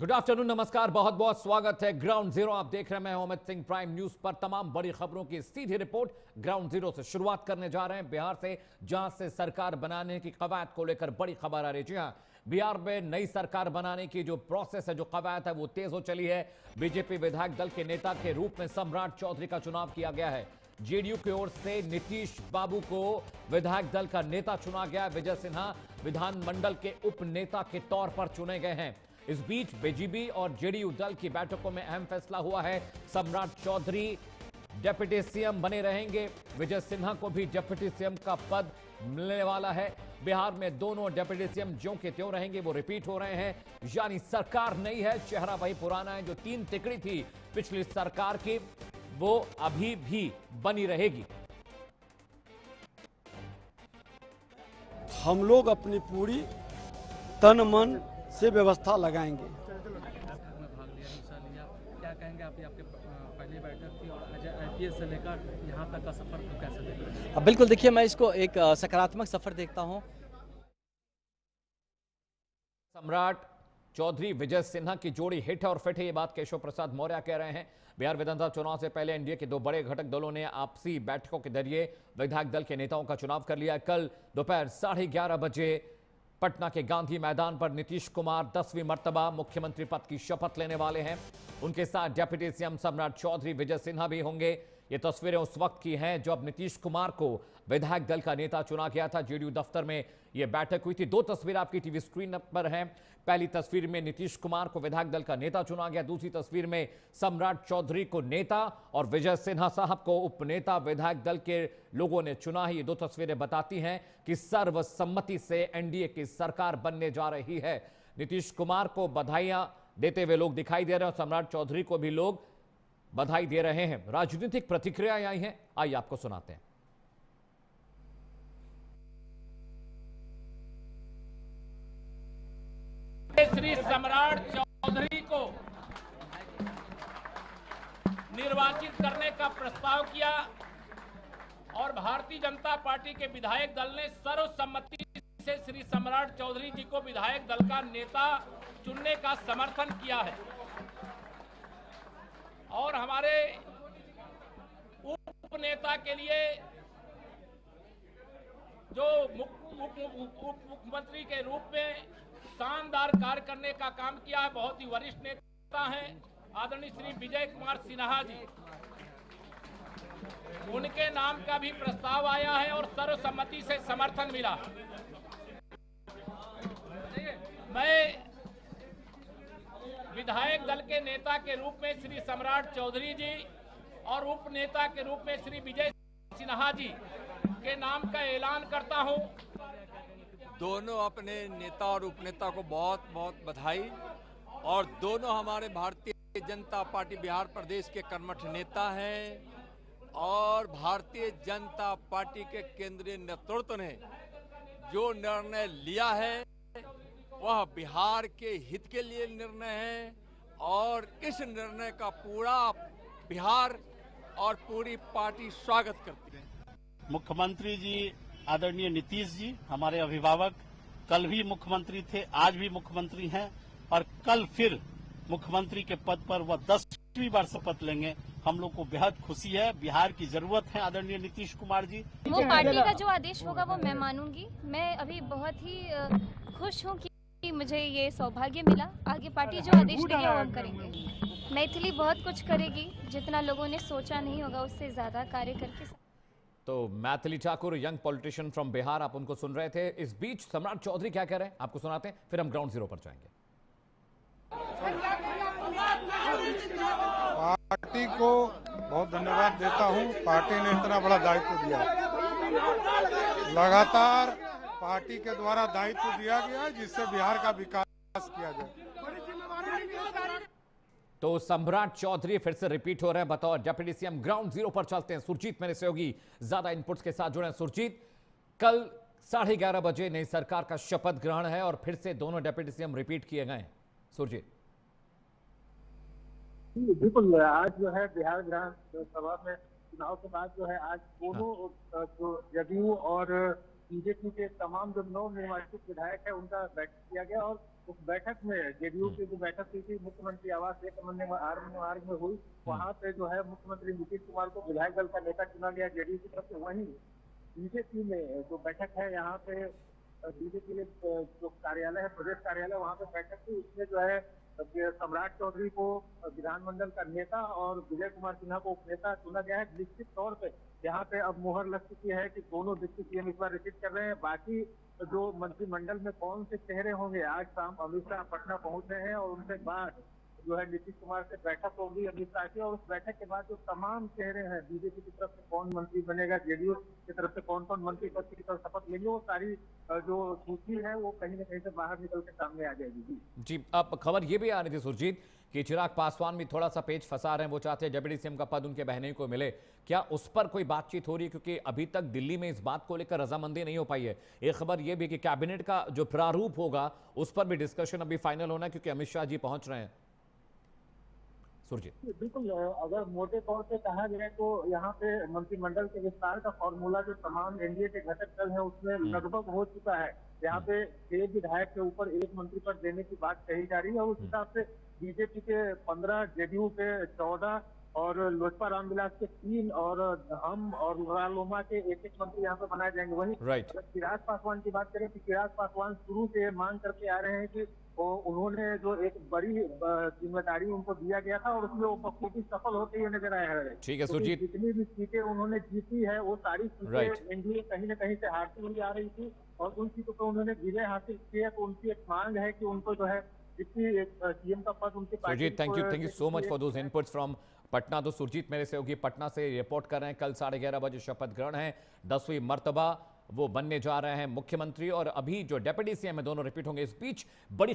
Good afternoon, नमस्कार, बहुत बहुत स्वागत है ग्राउंड जीरो। आप देख रहे हैं, मैं हूं अमित सिंह। प्राइम न्यूज पर तमाम बड़ी खबरों की सीधी रिपोर्ट ग्राउंड जीरो से शुरुआत करने जा रहे हैं बिहार से, जहां से सरकार बनाने की कवायद को लेकर बड़ी खबर आ रही है। जी हां, बिहार में नई सरकार बनाने की जो प्रोसेस है, जो कवायद है, वो तेज हो चली है। बीजेपी विधायक दल के नेता के रूप में सम्राट चौधरी का चुनाव किया गया है। जेडीयू की ओर से नीतीश बाबू को विधायक दल का नेता चुना गया। विजय सिन्हा विधानमंडल के उप नेता के तौर पर चुने गए हैं। इस बीच बीजेपी और जेडीयू दल की बैठकों में अहम फैसला हुआ है। सम्राट चौधरी डिप्टी सीएम बने रहेंगे। विजय सिन्हा को भी डिप्टी सीएम का पद मिलने वाला है। बिहार में दोनों डिप्टी सीएम ज्यों के त्यों रहेंगे, वो रिपीट हो रहे हैं। यानी सरकार नई है, चेहरा वही पुराना है। जो तीन तिकड़ी थी पिछली सरकार की, वो अभी भी बनी रहेगी। हम लोग अपनी पूरी तन मन से व्यवस्था लगाएंगे। क्या कहेंगे आप? आपके पहली बैठक थी और आईपीएस से लेकर यहाँ तक का सफर को कैसे देख रहे हैं? बिल्कुल, देखिए, मैं इसको एक सकारात्मक सफर देखता हूँ। सम्राट चौधरी विजय सिन्हा की जोड़ी हिट है और फिट है, ये बात केशव प्रसाद मौर्य कह रहे हैं। बिहार विधानसभा चुनाव से पहले एनडीए के दो बड़े घटक दलों ने आपसी बैठकों के जरिए विधायक दल के नेताओं का चुनाव कर लिया। कल दोपहर 11:30 बजे पटना के गांधी मैदान पर नीतीश कुमार 10वीं मर्तबा मुख्यमंत्री पद की शपथ लेने वाले हैं। उनके साथ डिप्टी सीएम सम्राट चौधरी विजय सिन्हा भी होंगे। ये तस्वीरें उस वक्त की हैं जब नीतीश कुमार को विधायक दल का नेता चुना गया था। जेडीयू दफ्तर में यह बैठक हुई थी। दो तस्वीर आपकी टीवी स्क्रीन पर हैं। पहली तस्वीर में नीतीश कुमार को विधायक दल का नेता चुना गया। दूसरी तस्वीर में सम्राट चौधरी को नेता और विजय सिन्हा साहब को उपनेता विधायक दल के लोगों ने चुना है। ये दो तस्वीरें बताती हैं कि सर्वसम्मति से एनडीए की सरकार बनने जा रही है। नीतीश कुमार को बधाइयां देते हुए लोग दिखाई दे रहे हैं और सम्राट चौधरी को भी लोग बधाई दे रहे हैं। राजनीतिक प्रतिक्रियाएं आई हैं, आइए आपको सुनाते हैं। श्री सम्राट चौधरी को निर्वाचित करने का प्रस्ताव किया और भारतीय जनता पार्टी के विधायक दल ने सर्वसम्मति से श्री सम्राट चौधरी जी को विधायक दल का नेता चुनने का समर्थन किया है। और हमारे उप नेता के लिए जो मुख्यमंत्री के रूप में शानदार कार्य करने का काम किया है, बहुत ही वरिष्ठ नेता हैं आदरणीय श्री विजय कुमार सिन्हा जी, उनके नाम का भी प्रस्ताव आया है और सर्वसम्मति से समर्थन मिला। मैं विधायक दल के नेता के रूप में श्री सम्राट चौधरी जी और उप नेता के रूप में श्री विजय सिन्हा जी के नाम का ऐलान करता हूं। दोनों अपने नेता और उपनेता को बहुत बहुत बधाई। और दोनों हमारे भारतीय जनता पार्टी बिहार प्रदेश के कर्मठ नेता हैं और भारतीय जनता पार्टी के केंद्रीय नेतृत्व ने जो निर्णय लिया है वह बिहार के हित के लिए निर्णय है और इस निर्णय का पूरा बिहार और पूरी पार्टी स्वागत करती है। मुख्यमंत्री जी आदरणीय नीतीश जी हमारे अभिभावक कल भी मुख्यमंत्री थे, आज भी मुख्यमंत्री हैं और कल फिर मुख्यमंत्री के पद पर वह 10वीं बार शपथ लेंगे। हम लोग को बेहद खुशी है। बिहार की जरूरत है आदरणीय नीतीश कुमार जी। वो पार्टी का जो आदेश होगा वो मैं मानूंगी। मैं अभी बहुत ही खुश हूँ कि मुझे ये सौभाग्य मिला। आगे पार्टी जो आदेश देगी वो हम करेंगे। मैथिली बहुत कुछ करेगी, जितना लोगों ने सोचा नहीं होगा उससे ज्यादा कार्य करके। तो Maithili Thakur, young politician from Bihar, आप उनको सुन रहे थे। इस बीच सम्राट चौधरी क्या कह रहे हैं आपको सुनाते हैं, फिर हम ग्राउंड जीरो पर जाएंगे। पार्टी को बहुत धन्यवाद देता हूं। पार्टी ने इतना बड़ा दायित्व दिया, लगातार पार्टी के द्वारा दायित्व दिया गया जिससे बिहार का विकास किया जाए। तो सम्राट चौधरी फिर से रिपीट हो रहे हैं बतौर डिप्टी सीएम। ग्राउंड जीरो पर चलते हैं। सुरजीत मेरे सहयोगी ज्यादा इनपुट्स के साथ जुड़े हैं। सुरजीत, कल 11:30 बजे नई सरकार का शपथ ग्रहण है और फिर से दोनों डिप्टी सीएम रिपीट किए गए हैं। सुरजीत, बिल्कुल, आज जो है बिहार विधानसभा में चुनाव के बाद जो है आज दोनों जो जदयू और बीजेपी के तमाम जो नवनिर्वाचित विधायक है उनका बैठक किया गया और उस बैठक में जेडीयू की जो बैठक हुई थी मुख्यमंत्री आवास एक मार्ग में हुई, वहाँ पे जो है मुख्यमंत्री नीतीश कुमार को विधायक दल का नेता चुना गया जेडीयू की तरफ से। वहीं बीजेपी में जो बैठक है यहाँ पे बीजेपी के जो कार्यालय है, प्रदेश कार्यालय, वहाँ पे बैठक थी, उसमें जो है सम्राट चौधरी को विधानमंडल का नेता और विजय कुमार सिन्हा को उपनेता चुना गया है। निश्चित तौर पे यहाँ पे अब मुहर लग चुकी है कि दोनों डिप्टी सीएम इस बार रिपीट कर रहे हैं। बाकी जो मंत्रिमंडल में कौन से चेहरे होंगे, आज शाम अमित शाह पटना पहुंच रहे हैं और उनके बाद जो है नीतीश कुमार से बैठक होगी अमित शाह की, और उस बैठक के बाद जो तमाम चेहरे हैं, बीजेपी की तरफ से कौन मंत्री बनेगा, जेडीयू की तरफ से कौन कौन मंत्री पद की तरफ शपथ लेंगे, वो सारी जो सूची है वो कहीं ना कहीं से बाहर निकल के सामने आ जाएगी। जी, अब खबर ये भी आ रही थी सुरजीत कि चिराग पासवान भी थोड़ा सा पेच फंसा रहे हैं, वो चाहते हैं डिप्टी सीएम का पद उनके बहनोई को मिले। क्या उस पर कोई बातचीत हो रही है? क्योंकि अभी तक दिल्ली में इस बात को लेकर रजामंदी नहीं हो पाई है। एक खबर ये भी कि कैबिनेट का जो प्रारूप होगा उस पर भी डिस्कशन अभी फाइनल होना है, क्योंकि अमित शाह जी पहुंच रहे हैं। सुरजीत, बिल्कुल, अगर मोटे तौर पे कहा जाए तो यहाँ पे मंत्रिमंडल के विस्तार का फॉर्मूला जो तमाम एनडीए के घटक दल है उसमें लगभग हो चुका है। यहाँ पे 6 विधायक के ऊपर 1 मंत्री पद देने की बात कही जा रही है, और उस हिसाब से बीजेपी के 15, जेडीयू के 14 और लोजपा रामविलास के 3 और हम और रालोमा के 1-1 मंत्री यहाँ पे बनाए जाएंगे। वहीं अगर चिराग पासवान की बात करें तो चिराग पासवान शुरू से मांग करके आ रहे हैं कि उन्होंने जो एक बड़ी जिम्मेदारी उनको दिया गया था और उसमें वो बखूबी सफल होते हुए नजर आया है। ठीक है सुरजीत, जितनी भी सीटें उन्होंने जीती है वो सारी सीटें एनडीए कहीं न कहीं से हारती हुई आ रही थी, और उन सीटों पर उन्होंने विजय हासिल किया। तो उनकी एक मांग है कि उनको जो है सीएम का पद उनकी party. Surjit, thank you so much for those inputs from Patna. तो सुरजीत मेरे सहयोगी पटना से रिपोर्ट कर रहे हैं। कल 11:30 बजे शपथ ग्रहण है, 10वीं मर्तबा वो बनने जा रहे हैं मुख्यमंत्री, और अभी जो डिप्टी सीएम है दोनों रिपीट होंगे। इस बीच बड़ी